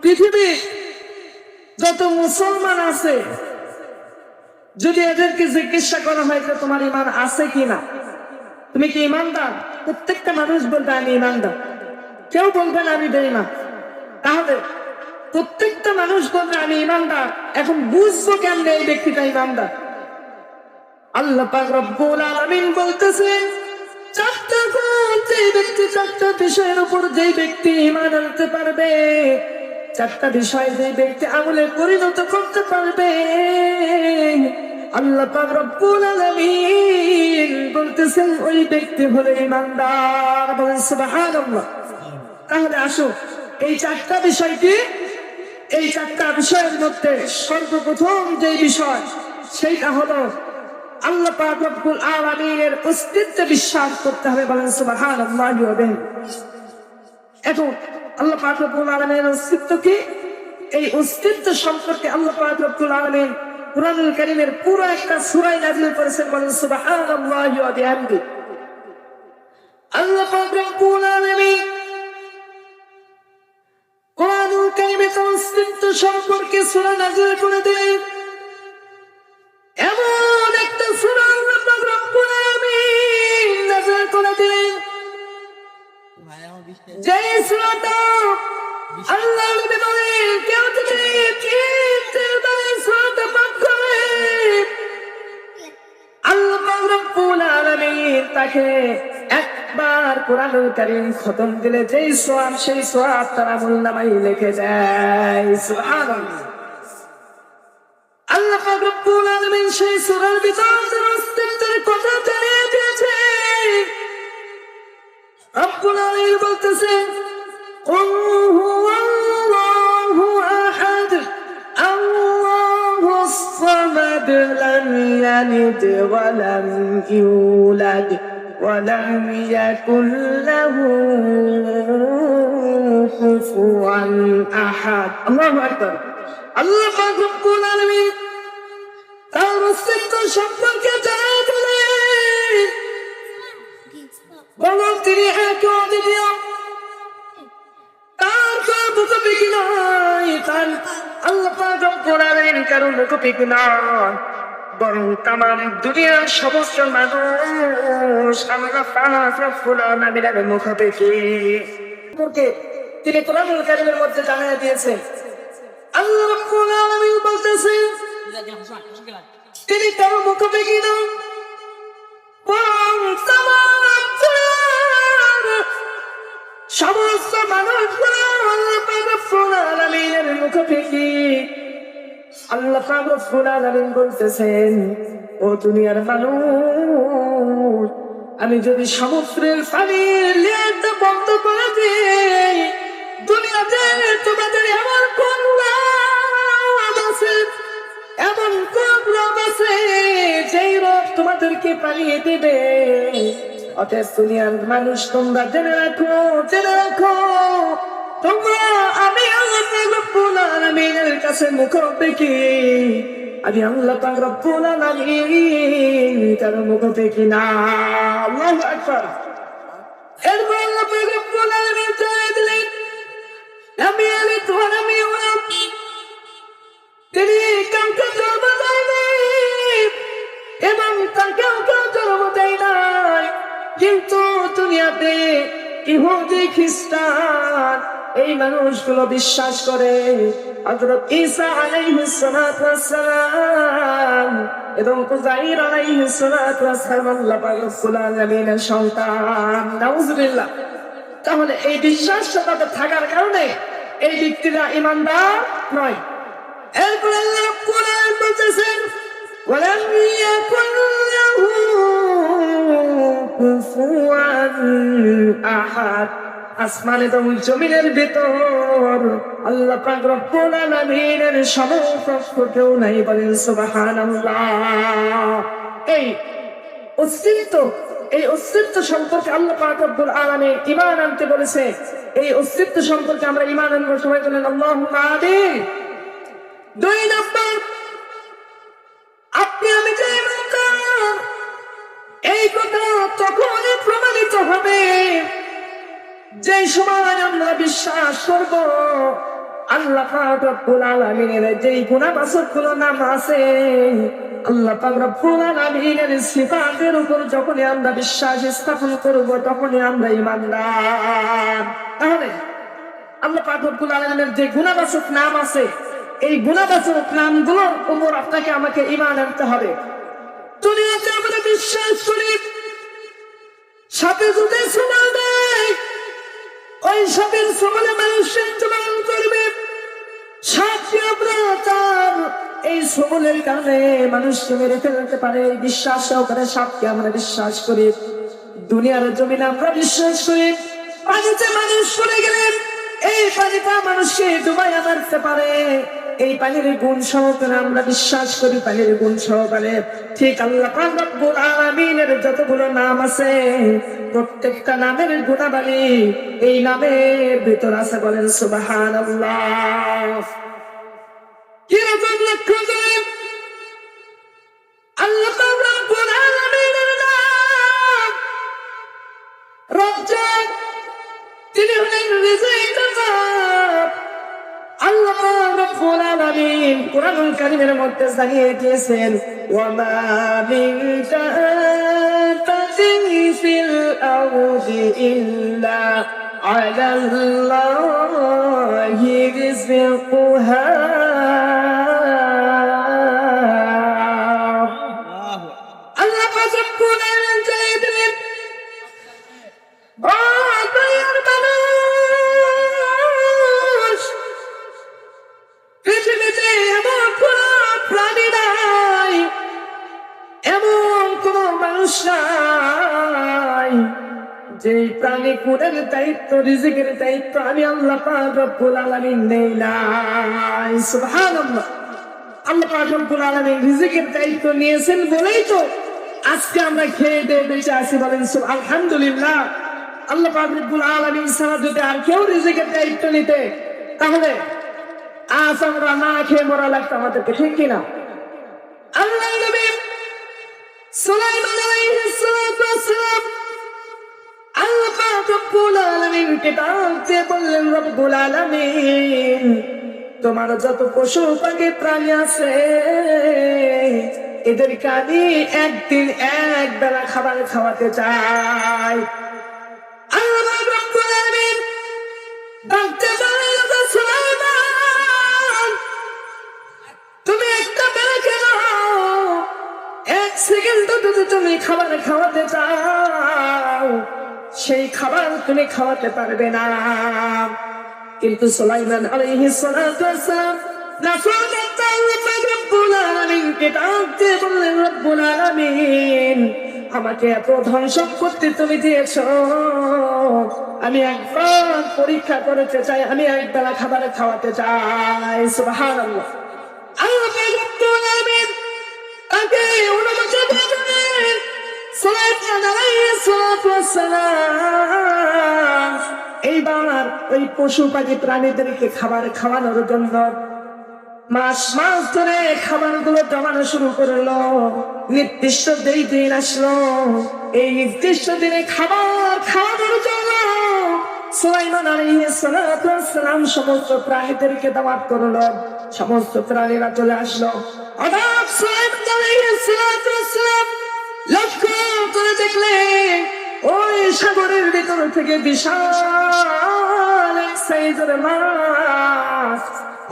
পৃথিবী যত মুসলমান আছে, যদি এদেরকে জিজ্ঞাসা করা হয় যে তোমার ঈমান আছে কিনা, তুমি কি ঈমানদার, প্রত্যেকটা মানুষ বলবে আমি ঈমানদার, কেউ বলবে না আমি বেঈমান। তাহলে প্রত্যেকটা মানুষ বলবে আমি ঈমানদার, এখন বুঝবো কেমনে এই ব্যক্তিটা ঈমানদার? আল্লাহ পাক রব্বুল আলামিন বলতেছেন, চারটা গুণ যে ব্যক্তি, চারটা বিষয়ের উপর যে ব্যক্তি ঈমান আনতে পারবে, চারটা বিষয় যে ব্যক্তি আমলে পরিণত করতে পারবে, আল্লাহ পাক রব্বুল আলামিন বলতেছেন ওই ব্যক্তি হলো ঈমানদার। বলেন সুবহানাল্লাহ। তাহলে আসো, এই চারটা বিষয় কি? এই চারটা বিষয়ের মধ্যে সর্বপ্রথম যে বিষয়, সেইটা হলো আল্লাহ পাক রব্বুল আলামিনের অস্তিত্বে বিশ্বাস করতে হবে। বলেন সুবহানাল্লাহি ওয়া বিহামদিহি। এখন আল্লাহ পাক রব্বুল আলামিনের অস্তিত্ব কি? এই অস্তিত্ব সম্পর্কে আল্লাহ পাক রব্বুল আলামিন কুরআনুল কারীমের পুরো একটা সূরা নাযিল করেছেন। বলেন সুবহানাল্লাহি ওয়া বিহামদিহি। আল্লাহ পাক রব্বুল আলামিন কুরআনুল কারীমে অস্তিত্ব সম্পর্কে সূরা নাযিল করে দিলেন। এমন একটা সূরা আল্লাহ পাক রব্বুল আলামিন নাযিল করে দিলেন, যে সূরাটা আল্লাহ নবী বলেন কেউ যদি তিনবার সূরাটা পাঠ করে, আল্লাহ পাক রব্বুল আলামিন তাকে একবার কুরআনুল কারীম খতম দিলে যেই সওয়াব, সেই সওয়াব তার আমলনামায় লিখে যায়। সুবহানাল্লাহ। আল্লাহ পাক রব্বুল আলামিন সেই সূরার ভিতরে অস্তিত্বের কথা জানিয়ে দিয়েছে। রব্বুল আলামিন বলতেছেন, কুল হুয়াল্লাহু আহাদ আল্লাহুস সামাদ লাম ইয়ালিদ ওয়া লাম ইউলাদ ওয়া লাম ইয়াকুল লাহু কুফুয়ান আহাদ। আল্লাহু আকবার। আল্লাহ পাক রব্বুল আলামিন তার অস্তিত্ব সম্পর্কে জানিয়ে দিলেন, বলুন তিনি এক অদ্বিতীয়, তার কোনো মুখাপেক্ষী নয়, তার আল্লাহ পাক রব্বুল আলামিন কারো মুখাপেক্ষী নয়, বরং তামাম দুনিয়ার সমস্ত মানুষ আল্লাহ পাক রব্বুল আলামিনের মুখাপেক্ষী। তিনি কুরআনুল কারীমের মধ্যে জানিয়ে দিয়েছেন। আল্লাহ রাব্বুল আলামিন বলতেছেন তিনি কারো মুখাপেক্ষী নন, বরং সমস্ত মানুষগুলো আল্লাহ পাক রব্বুল আলামিনের মুখাপেক্ষী। আল্লাহ পাক রব্বুল আলামিন বলতেছেন, ও দুনিয়ার মানুষ, আমি যদি সমুদ্রের পানির লেয়ারটা বন্ধ করে দিই, দুনিয়াতে তোমাদের এমন কোন রব আছে, এমন কোন রব আছে যেই রব তোমাদেরকে পানিয়ে দিবে। অতএব দুনিয়ার মানুষ তোমরা জেনে রাখো, তোমরা আমি আল্লাহ পাক রব্বুল আলামিনের কাছে মুখাপেক্ষী, আমি আল্লাহ পাক রব্বুল আলামিন কারো মুখাপেক্ষী না। আল্লাহু আকবার। এরপর আল্লাহ পাক রব্বুল আলামিন জানিয়ে দিলেন, আমি তিনি কাউকে জন্ম দেয়নি এবং তাকেও কেউ জন্ম দেয় নাই, কিন্তু দুনিয়াতে ইহুদি খ্রিস্টান এই মানুষগুলো বিশ্বাস করে হযরত ঈসা আলাইহিস সালাতু ওয়াস সালাম এবং উযাইর আলাইহিস সালাতু ওয়াস সালাম আল্লাহ পাক রব্বুল আলামিনের সন্তান। নাউযুবিল্লাহ। তাহলে এই বিশ্বাসটা তাদের থাকার কারণে এই ব্যক্তিরা ঈমানদার নয়। এরপর আল্লাহ রাব্বুল আলামিন বলতেছেন, ওয়ালাম ইয়াকুল লাহু কুফুয়ান আহাদ। আসমান এবং জমিনের ভিতর আল্লাহ পাক রব্বুল আলামিনের সমকক্ষ কেউ নাই। বলেন সুবহানাল্লাহ। এই অস্তিত্ব সম্পর্কে আল্লাহ পাক রব্বুল আলামিন ঈমান আনতে বলেছে। এই অস্তিত্ব সম্পর্কে আমরা ঈমান আনবো। সবাই বলেন আল্লাহুম্মা আমিন। 2 নাম্বার, আপনি আমি যে ঈমানদার, এই কথা তখনই প্রমাণিত হবে যে সময় আমরা বিশ্বাস করব আল্লাহ পাক রব্বুল আলামিনের যেই গুণবাচকগুলো নাম আছে, আল্লাহ পাক রব্বুল আলামিনের সিফাতের উপর যখনই আমরা বিশ্বাস স্থাপন করব তখনই আমরা ঈমানদার। তাহলে আল্লাহ পাক রব্বুল আলামিনের যে গুণবাচক নাম আছে, এই গুণবাচক নামগুলোর উপর আপনাকে আমাকে ঈমান আনতে হবে। দুনিয়াতে আমরা বিশ্বাস করি সাপে যদি সমান দেয়, ওই সাপের সমানে মানুষের জীবন করবে। সাপকে আমরা তার এই সবলের কারণে মানুষকে মেরে ফেলতে পারে, বিশ্বাস সহকারে সাপকে আমরা বিশ্বাস করি। দুনিয়ার জমিনে আমরা বিশ্বাস করি পানিতে মানুষ পড়ে গেলেন এই পানিটা মানুষকে ডুবাইয়া মারতে পারে, এই পানির গুণ সহকারে আমরা বিশ্বাস করি, পানির গুণ সহকারে। ঠিক আল্লাহ পাক রব্বুল আলামিনের যতগুলো নাম আছে প্রত্যেকটা নামের গুণাবলী এই নামের ভিতর আছে, বলেন সুবহানাল্লাহ। কিরকম লক্ষ্য করেন আল্লাহ পাক রব্বুল আলামিনের নাম রজ্জাক, তিনি হলেন রিজিকের রব। আল্লাহ রাব্বুল আলামিন কুরআনুল কারীমের মধ্যে জানিয়ে দিয়েছেন, ওয়া মা মিন দাব্বাতিন ফিল আরদি ইল্লা আলাল্লাহি রিজকুহা। আল্লাহ পাক রব্বুল আলামিন জানিয়ে দিলেন, ও দয়ার মানুষ, পৃথিবীতে এমন কোন প্রাণী নাই, এমন কোন মানুষ নাই যে প্রাণী কুলের দায়িত্ব, রিজিকের দায়িত্ব আমি আল্লাহ পাক রব্বুল আলামিন নেই নাই। সুবহানাল্লাহ। আল্লাহ পাক রব্বুল আলামিন রিজিকের দায়িত্ব নিয়েছেন বলেই তো আজকে আমরা খেয়ে দিয়ে বেঁচে আছি, বলেন আলহামদুলিল্লাহ। আল্লাহ পাক রব্বুল আলামিন ছাড়া যদি আর কেউ রিজিকের দায়িত্ব নিতে, তাহলে আজ আমরা না খেয়ে মরা লাগতো আমাদেরকে, ঠিক কিনা? আল্লাহ নবী সুলাইমান আলাইহিস সালাতু ওয়াস সালাম আল্লাহ পাক রব্বুল আলামিনকে ডাকতে বললেন, রব্বুল আলামিন তোমার যত পশু পাখি প্রাণী আছে এদেরকে আমি একদিন এক বেলা খাবার খাওয়াতে চাই। আল্লাহ পাক রব্বুল আলামিন ডাকতে বললেন, সুলাইমান তুমি একটা বেলা কেন এক সেকেন্ড যদি তুমি খাবার খাওয়াতে চাও সেই খাবার তুমি খাওয়াতে পারবে না। কিন্তু সুলাইমান আলাইহিস সালাতু ওয়াস সালাম নাফরমাত আল্লাহ পাক রব্বুল আলামিনকে ডাকতে বললেন, রব্বুল আলামিন আমাকে এত ধন সম্পত্তি তুমি দিয়েছো, আমি একবার পরীক্ষা করতে চাই, আমি এক বেলা খাবার খাওয়াতে চাই। সুবহানাল্লাহ। আল্লাহ পাক রব্বুল আলামিন তাকে অনুমতি দিলেন। সুলাইমান আলাইহিস সালাতু ওয়াস সালাম এইবার ওই পশু পাখি প্রাণীদেরকে খাবার খাওয়ানোর জন্য মাস মাস ধরে খাবারগুলো জমানো শুরু করলো। নির্দিষ্ট দিন আসলো, এই নির্দিষ্ট দিনে খাবার খাওয়ানোর জন্য সুলাইমান আলাইহিস সালাতু ওয়াস সালাম সমস্ত প্রাণীদেরকে দাওয়াত করলো। সমস্ত প্রাণীরা চলে আসলো। হঠাৎ সুলাইমান আলাইহিস সালাতু ওয়াস সালাম লক্ষ্য করে দেখলেন ওই সাগরের ভিতর থেকে বিশাল এক সাইজের মাছ।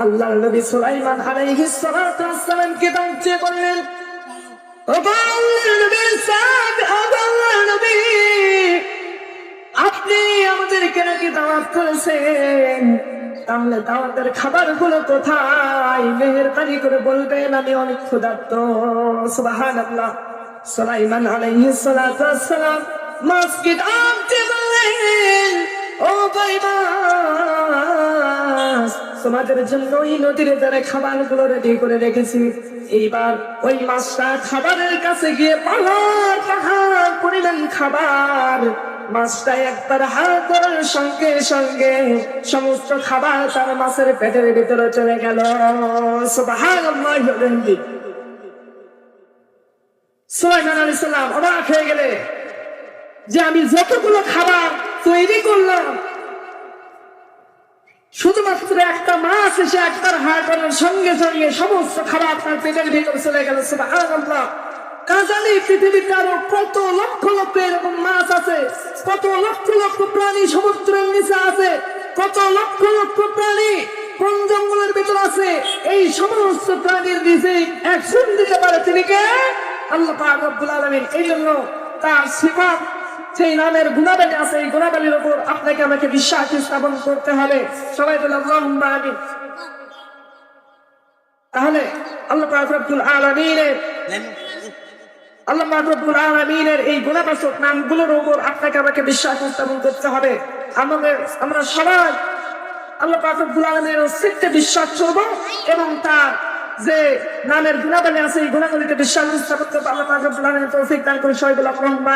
আল্লাহর নবী সুলাইমান আলাইহিস সালাতু ওয়াস সালামকে ডাকতে বললেন, ও আল্লাহর নবী আল্লাহর নবী আপনি আমাদেরকে নাকি দাওয়াত করেছেন, তাহলে দাওয়াতের খাবারগুলো কোথায়? মেহেরবানি করে বলবেন, আমি অনেক ক্ষুধার্ত। সুবহানাল্লাহ। সুলাইমান আলাইহিস সালাতু ওয়াস সালাম মাছকে ডাকতে বললেন, ও ভাই মাছ, তোমাদের জন্য ওই নদীর ধারে খাবারগুলো রেডি করে রেখেছি। এইবার ওই মাছটা খাবারের কাছে গিয়ে পাহাড় পাহাড় পরিমাণ খাবার, মাছটা একবার হাত করার সঙ্গে সঙ্গে সমস্ত খাবার তার মাছের পেটের ভিতরে চলে গেল। সুবহানাল্লাহ। সুলাইমান আলাইহিস সালাম অবাক হয়ে গেলে যে আমি যতগুলো খাবার তৈরি করলাম শুধুমাত্র একটা মাছ এসে একবার হাড় করার সঙ্গে সঙ্গে সমস্ত খাবার তার পেটের ভিতরে চলে গেল। সুবহানাল্লাহ। কাজালি পৃথিবীতে আরো কত লক্ষ লক্ষ এরকম মাছ আছে, কত লক্ষ লক্ষ প্রাণী সমুদ্রের নিচে আছে, কত লক্ষ লক্ষ প্রাণী কোন জঙ্গলের ভিতর আছে। এই সমস্ত প্রাণীর নিচে অ্যাকশন দিতে পারে তিনি কে? আল্লাহ পাক রব্বুল আলামিন। এই জন্য তার সিফাত, সেই নামের গুণাবলী আছে, এই গুণাবলীর উপর আপনাকে আমাকে বিশ্বাস স্থাপন করতে হবে। সবাই বলে আল্লাহুম্মা আমিন। তাহলে আল্লাহ পাক রব্বুল আলামিনের এই গুণবাচক নামগুলোর উপর আপনাকে আমাকে বিশ্বাস স্থাপন করতে হবে। আমরা সবাই আল্লাহ পাক রব্বুল আলামিনের অস্তিত্বে বিশ্বাস করব এবং তার যে নামের গুণাবলী আছে এই গুণাবলীতে বিশ্বাস স্থাপন করবো। আল্লাহ পাক রব্বুল আলামিন তৌফিক দান করে সবাই বলে আল্লাহুম্মা